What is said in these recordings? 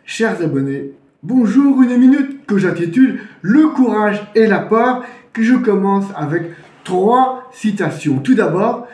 Chers abonnés, bonjour, une minute que j'intitule « Le courage et la peur » que je commence avec 3 citations. Tout d'abord,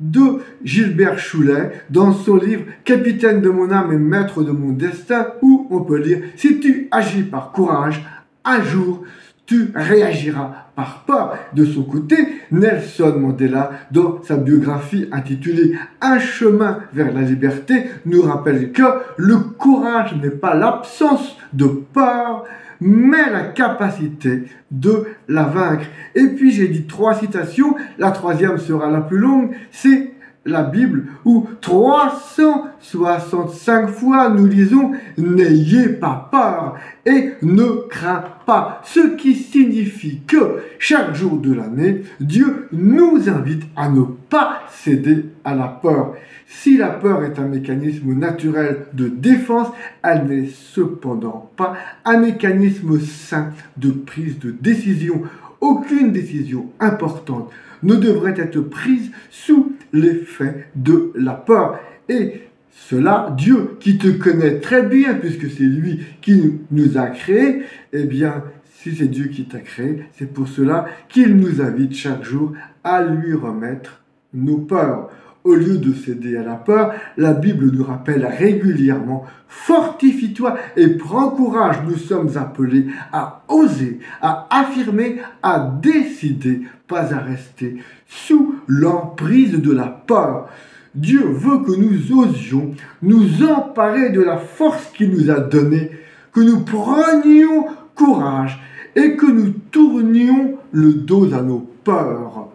de Gilbert Choulet, dans son livre « Capitaine de mon âme et maître de mon destin » où on peut lire « Si tu agis par courage, un jour, tu réagiras par peur ». De son côté, Nelson Mandela, dans sa biographie intitulée « Un chemin vers la liberté », nous rappelle que le courage n'est pas l'absence de peur, mais la capacité de la vaincre. Et puis j'ai dit 3 citations, la 3e sera la plus longue, c'est la Bible, où 365 fois nous lisons « N'ayez pas peur et ne crains pas », ce qui signifie que chaque jour de l'année, Dieu nous invite à ne pas céder à la peur. Si la peur est un mécanisme naturel de défense, elle n'est cependant pas un mécanisme sain de prise de décision. Aucune décision importante ne devrait être prise sous l'effet de la peur. Et cela, Dieu, qui te connaît très bien, puisque c'est lui qui nous a créés, eh bien, si c'est Dieu qui t'a créé, c'est pour cela qu'il nous invite chaque jour à lui remettre nos peurs. Au lieu de céder à la peur, la Bible nous rappelle régulièrement « Fortifie-toi et prends courage, nous sommes appelés à oser, à affirmer, à décider, pas à rester sous l'emprise de la peur ». Dieu veut que nous osions nous emparer de la force qu'il nous a donnée, que nous prenions courage et que nous tournions le dos à nos peurs.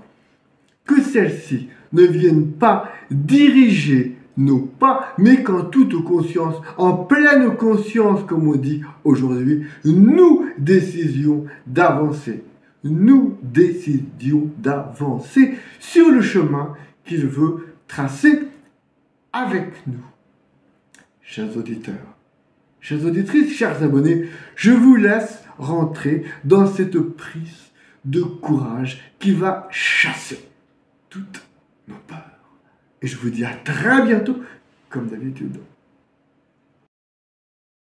Que celles-ci ne viennent pas diriger nos pas, mais qu'en toute conscience, en pleine conscience, comme on dit aujourd'hui, nous décidions d'avancer. Nous décidions d'avancer sur le chemin qu'il veut tracer avec nous. Chers auditeurs, chères auditrices, chers abonnés, je vous laisse rentrer dans cette prise de courage qui va chasser toutes nos peurs. Et je vous dis à très bientôt, comme d'habitude.